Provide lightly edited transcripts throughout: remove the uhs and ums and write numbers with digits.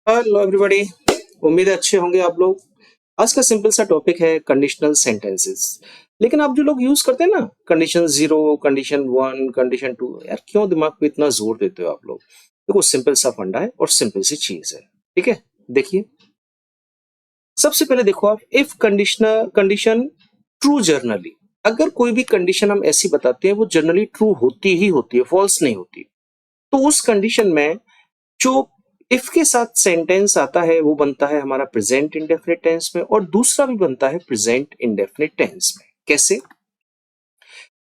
Hello everybody. उम्मीद है अच्छे होंगे आप लोग। आज का सिंपल सा टॉपिक है कंडीशनल सेंटेंसेस। लेकिन आप जो लोग यूज करते हैं ना, condition zero, condition one, condition two, यार क्यों दिमाग पे इतना जोर देते हो आप लोग? देखो, सिंपल सा फंडा है और सिंपल सी चीज है। ठीक है, देखिए। सबसे पहले देखो आप, if conditional condition true generally, अगर कोई भी कंडीशन हम ऐसी बताते हैं वो जनरली ट्रू होती ही होती है, फॉल्स नहीं होती, तो उस कंडीशन में जो इफ के साथ सेंटेंस आता है वो बनता है हमारा प्रेजेंट इंडेफिनिट टेंस में, और दूसरा भी बनता है प्रेजेंट इंडेफिनिट टेंस में। कैसे?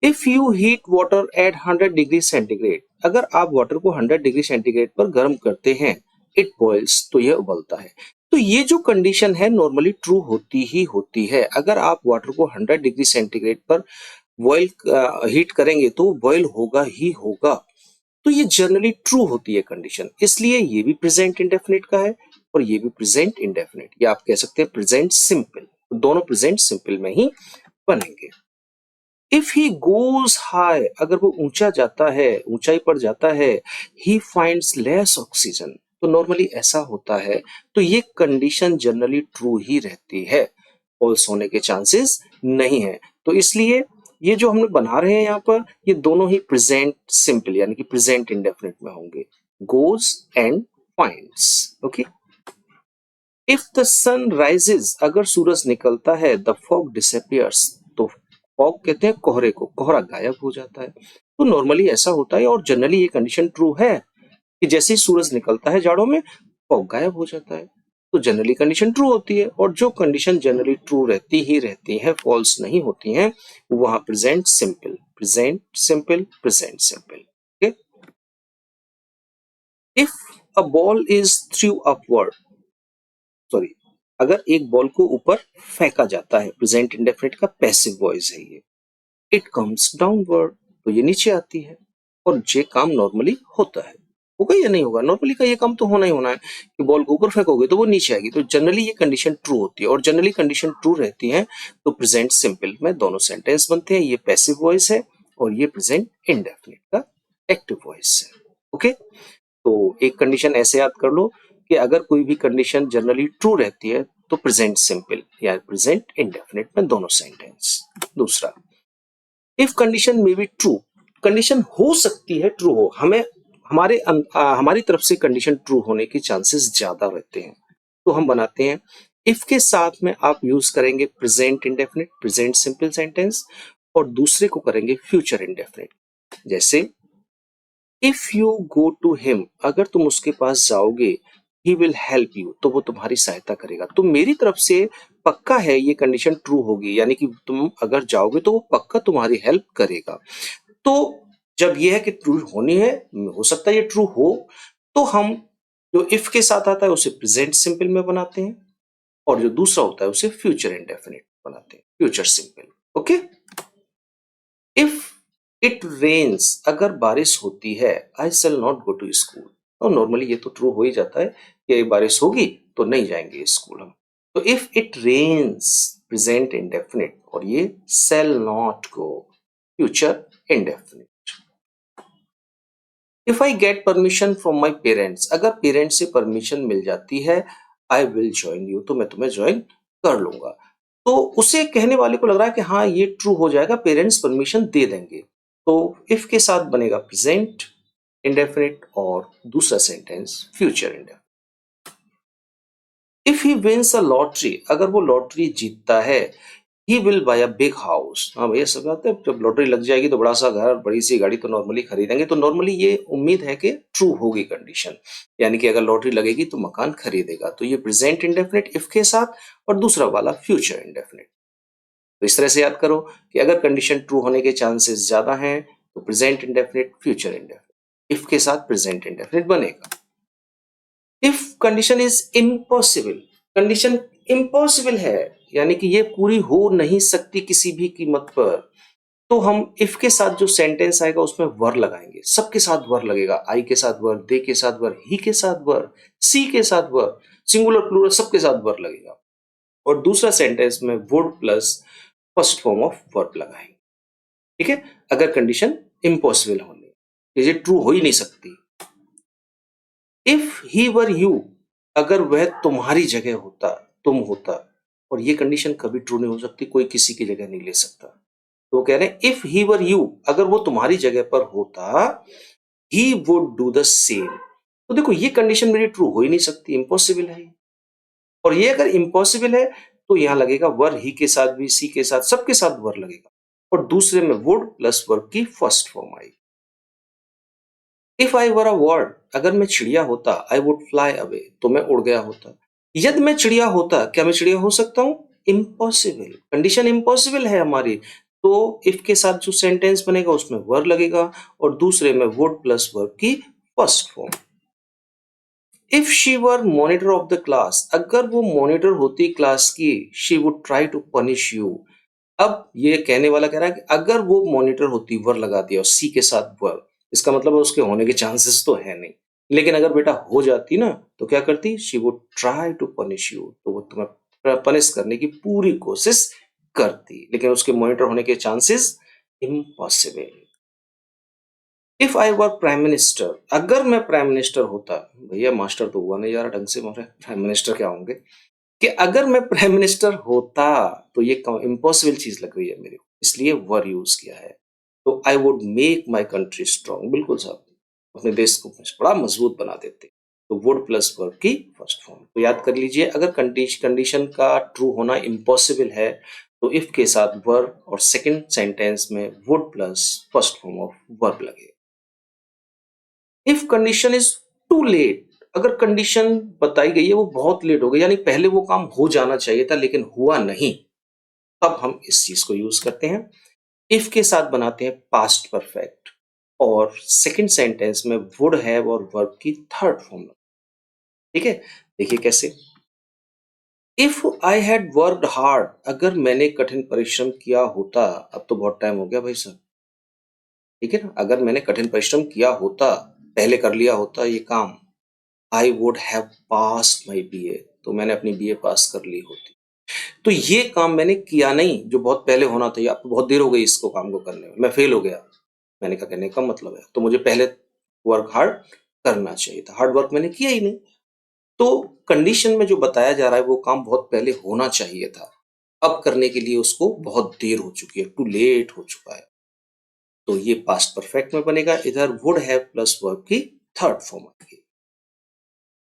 If you heat water at 100 degree centigrade, अगर आप वाटर को 100 डिग्री सेंटीग्रेड पर गर्म करते हैं, इट बॉइल्स, तो यह उबलता है। तो ये जो कंडीशन है नॉर्मली ट्रू होती ही होती है। अगर आप वाटर को 100 डिग्री सेंटीग्रेड पर बॉइल हीट करेंगे तो बॉइल होगा ही होगा। तो ये जनरली ट्रू होती है कंडीशन, इसलिए ये भी प्रेजेंट इंडेफिनिट का है और ये भी प्रेजेंट इंडेफिनिट, या आप कह सकते हैं प्रेजेंट सिंपल। दोनों प्रेजेंट सिंपल में ही बनेंगे। इफ ही गोज हाई, अगर वो ऊंचा जाता है, ऊंचाई पर जाता है, ही फाइंड्स लेस ऑक्सीजन, तो नॉर्मली ऐसा होता है। तो ये कंडीशन जनरली ट्रू ही रहती है, फॉल्स होने के चांसेस नहीं है। तो इसलिए ये जो हम लोग बना रहे हैं यहाँ पर, ये दोनों ही प्रेजेंट सिंपल यानी कि प्रेजेंट इंडेफिनिट में होंगे, goes and finds. Okay. If the sun rises, अगर सूरज निकलता है, द फॉग डिसअपियर्स, तो फॉग कहते हैं कोहरे को, कोहरा गायब हो जाता है। तो नॉर्मली ऐसा होता है और जनरली ये कंडीशन ट्रू है कि जैसे ही सूरज निकलता है जाड़ों में, फॉग गायब हो जाता है। तो जनरली कंडीशन ट्रू होती है, और जो कंडीशन जनरली ट्रू रहती ही रहती है, फॉल्स नहीं होती हैं, वहां present simple, present simple, present simple. Okay. If a ball is through upward, sorry, अगर एक बॉल को ऊपर फेंका जाता है, प्रेजेंट इंडेफिनिट का पैसिव वॉइस है ये, इट कम्स डाउनवर्ड, तो ये नीचे आती है। और ये काम नॉर्मली होता है, होगा या नहीं होगा? नॉर्मली का ये काम तो होना ही होना है कि बॉल को ऊपर फेंकोगे तो वो नीचे आएगी। तो जनरली ये कंडीशन ट्रू होती है, और जनरली कंडीशन ट्रू रहती है तो प्रेजेंट सिंपल में दोनों सेंटेंस बनते हैं। ये पैसिव वॉइस है और ये प्रेजेंट इंडेफिनिट का एक्टिव वॉइस है। ओके। तो एक कंडीशन ऐसे याद कर लो कि अगर कोई भी कंडीशन जनरली ट्रू रहती है तो प्रेजेंट सिंपल या प्रेजेंट इंडेफिनिट में दोनों सेंटेंस। दूसरा, इफ कंडीशन में बी ट्रू, कंडीशन हो सकती है ट्रू हो, हमें हमारी तरफ से कंडीशन ट्रू होने के चांसेस ज्यादा रहते हैं, तो हम बनाते हैं इफ के साथ में आप यूज करेंगे present indefinite, present simple sentence, और दूसरे को करेंगे फ्यूचर इंडेफिनिट। जैसे if you go to him, अगर तुम उसके पास जाओगे, ही विल हेल्प यू, तो वो तुम्हारी सहायता करेगा। तो मेरी तरफ से पक्का है ये कंडीशन ट्रू होगी, यानी कि तुम अगर जाओगे तो वो पक्का तुम्हारी हेल्प करेगा। तो जब ये है कि ट्रू होनी है, हो सकता है ये ट्रू हो, तो हम जो इफ के साथ आता है उसे प्रेजेंट सिंपल में बनाते हैं, और जो दूसरा होता है उसे फ्यूचर इंडेफिनिट बनाते हैं, future simple. Okay. If it rains, अगर बारिश होती है, I shall not go to school, और नॉर्मली ये तो ट्रू हो ही जाता है कि बारिश होगी तो नहीं जाएंगे स्कूल हम। तो if it rains, present indefinite, और ये shall not go, future indefinite. If I get permission from my parents, अगर पेरेंट्स से परमिशन मिल जाती है, आई विल ज्वाइन यू, तो मैं तुम्हें ज्वाइन कर लूंगा। तो उसे कहने वाले को लग रहा है कि हाँ ये ट्रू हो जाएगा, पेरेंट्स परमिशन दे देंगे। तो इफ के साथ बनेगा प्रेजेंट इंडेफिनिट और दूसरा sentence future indefinite. If he wins a lottery, अगर वो लॉटरी जीतता है, he will buy a big house, हाँ भैया सब बात है, जब लॉटरी लग जाएगी तो बड़ा सा घर, बड़ी सी गाड़ी तो नॉर्मली खरीदेंगे। तो नॉर्मली ये उम्मीद है कि ट्रू होगी कंडीशन, यानी कि अगर लॉटरी लगेगी तो मकान खरीदेगा। तो ये प्रेजेंट इंडेफिनिट इफ के साथ, और दूसरा वाला फ्यूचर इंडेफिनिट। तो इस तरह से याद करो कि अगर कंडीशन ट्रू होने के चांसेस ज्यादा हैं तो present indefinite, future indefinite, if के साथ प्रेजेंट इंडेफिनिट बनेगा। If condition is impossible, condition impossible है, यानी कि ये पूरी हो नहीं सकती किसी भी कीमत पर, तो हम इफ के साथ जो सेंटेंस आएगा उसमें वर लगाएंगे, सबके साथ वर लगेगा, आई के साथ वर, दे के साथ वर, ही के साथ वर, सी के साथ वर, सिंगुलर प्लूरल सबके साथ वर लगेगा। और दूसरा सेंटेंस में would plus first form of verb लगाएंगे। ठीक है, अगर कंडीशन इम्पॉसिबल होनी, ये ट्रू हो ही नहीं सकती। इफ ही वर यू, अगर वह तुम्हारी जगह होता, तुम होता, और ये कंडीशन कभी ट्रू नहीं हो सकती, कोई किसी की जगह नहीं ले सकता। तो वो कह रहे हैं इफ ही वर यू, अगर वो तुम्हारी जगह पर होता, he would do the same. तो देखो ये कंडीशन मेरी ट्रू हो ही नहीं सकती, इम्पॉसिबल है। और ये अगर इम्पॉसिबल है तो यहां लगेगा वर, ही के साथ भी, सी के साथ, सबके साथ वर लगेगा, और दूसरे में वुड प्लस वर्ब की first form I. If I were a word, अगर मैं चिड़िया होता, आई वुड फ्लाई अवे, तो मैं उड़ गया होता। यदि मैं चिड़िया होता, क्या मैं चिड़िया हो सकता हूं? इम्पॉसिबल, कंडीशन इम्पॉसिबल है हमारी। तो इफ के साथ जो सेंटेंस बनेगा उसमें वर लगेगा, और दूसरे में वुड प्लस वर्ब की first form. If she were monitor of the class, अगर वो मॉनिटर होती क्लास की, she would try to punish you. अब ये कहने वाला कह रहा है कि अगर वो मॉनिटर होती, वर लगा दिया और सी के साथ वर, इसका मतलब उसके होने के चांसेस तो है नहीं, लेकिन अगर बेटा हो जाती ना तो क्या करती? She would try to punish you, तो वो तुम्हें पनिश करने की पूरी कोशिश करती, लेकिन उसके मॉनिटर होने के chances impossible. If I were prime minister, अगर मैं प्राइम मिनिस्टर होता, भैया मास्टर तो हुआ नहीं जा रहा ढंग से, मारे प्राइम मिनिस्टर क्या होंगे, कि अगर मैं प्राइम मिनिस्टर होता, तो ये इम्पॉसिबल चीज लग रही है मेरे को, इसलिए वर यूज किया है। तो I would make my country strong, बिल्कुल साहब, अपने देश को बड़ा मजबूत बना देते। तो वुड प्लस वर्ब की फर्स्ट फॉर्म। तो याद कर लीजिए, अगर कंडीशन का ट्रू होना इम्पॉसिबल है तो इफ के साथ वर्ब और सेकंड सेंटेंस में would plus first form of verb लगे। If condition is too late, अगर कंडीशन बताई गई है वो बहुत लेट हो गई, यानी पहले वो काम हो जाना चाहिए था लेकिन हुआ नहीं, तब हम इस चीज को यूज करते हैं। इफ के साथ बनाते हैं पास्ट परफेक्ट, और सेकंड सेंटेंस में वुड हैव और वर्ब की थर्ड फॉर्म। ठीक है, देखिए कैसे। If I had worked hard, अगर मैंने कठिन परिश्रम किया होता, अब तो बहुत टाइम हो गया भाई साहब, ठीक है ना, अगर मैंने कठिन परिश्रम किया होता, पहले कर लिया होता ये काम, I would have passed my BA, तो मैंने अपनी बीए पास कर ली होती। तो ये काम मैंने किया नहीं जो बहुत पहले होना था, आपको बहुत देर हो गई इसको काम को करने में, मैं फेल हो गया। मैंने कहा कहने का मतलब है तो मुझे पहले वर्क हार्ड करना चाहिए था, हार्ड वर्क मैंने किया ही नहीं। तो कंडीशन में जो बताया जा रहा है वो काम बहुत पहले होना चाहिए था, अब करने के लिए उसको बहुत देर हो चुकी है, टू लेट हो चुका है। तो ये पास्ट परफेक्ट में बनेगा, इधर वुड हैव प्लस वर्ब की थर्ड फॉर्म आएगी।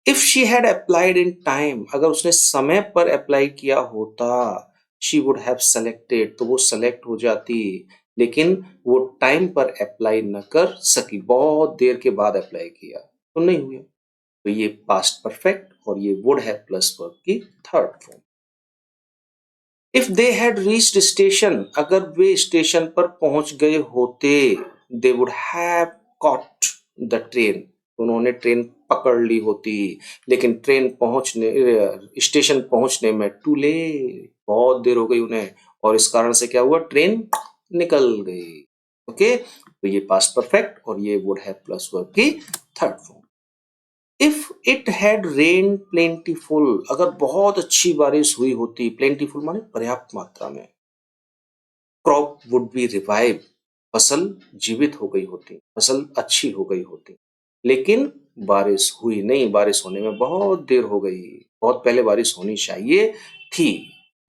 If she had applied in time, अगर उसने समय पर अप्लाई किया होता, शी वुड हैव सेलेक्टेड, तो वो सेलेक्ट हो जाती, लेकिन वो टाइम पर अप्लाई न कर सकी, बहुत देर के बाद अप्लाई किया तो नहीं हुआ। तो ये पास्ट परफेक्ट और ये वुड हैव प्लस वर्ब की third form. If they had reached station, अगर वे स्टेशन पर पहुंच गए होते, they would have caught the train, उन्होंने ट्रेन पकड़ ली होती, लेकिन ट्रेन पहुंचने, स्टेशन पहुंचने में टू लेट, बहुत देर हो गई उन्हें, और इस कारण से क्या हुआ, ट्रेन निकल गई। ओके, तो ये पास्ट परफेक्ट और ये वुड हैव प्लस वर्ब की third form. If it had rain plentiful, अगर बहुत अच्छी बारिश हुई होती, प्लेंटीफुल माने पर्याप्त मात्रा में, क्रॉप वुड बी रिवाइव, फसल जीवित हो गई होती, फसल अच्छी हो गई होती, लेकिन बारिश हुई नहीं, बारिश होने में बहुत देर हो गई, बहुत पहले बारिश होनी चाहिए थी।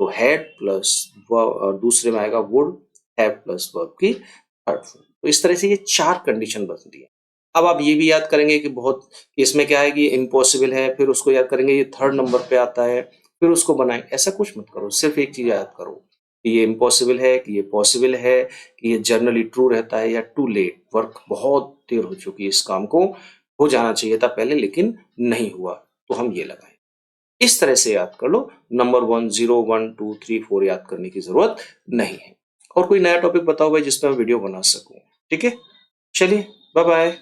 तो हैड प्लस दूसरे में आएगा वुड हैव प्लस वर्ब की थर्ड फॉर्म। तो इस तरह से ये चार कंडीशन बनती है। अब आप ये भी याद करेंगे कि बहुत इसमें क्या है कि इम्पॉसिबल है, फिर उसको याद करेंगे ये थर्ड नंबर पे आता है, फिर उसको बनाएंगे, ऐसा कुछ मत करो, सिर्फ एक चीज याद करो कि ये इम्पॉसिबल है, कि ये पॉसिबल है, कि ये जनरली ट्रू रहता है, या टू लेट, वर्क बहुत देर हो चुकी है, इस काम को हो जाना चाहिए था पहले लेकिन नहीं हुआ, तो हम ये लगाए। इस तरह से याद कर लो, नंबर 1 0 1 2 3 4 याद करने की जरूरत नहीं है। और कोई नया टॉपिक बताओ भाई जिसमें मैं वीडियो बना सकूं। ठीक है, चलिए बाय बाय।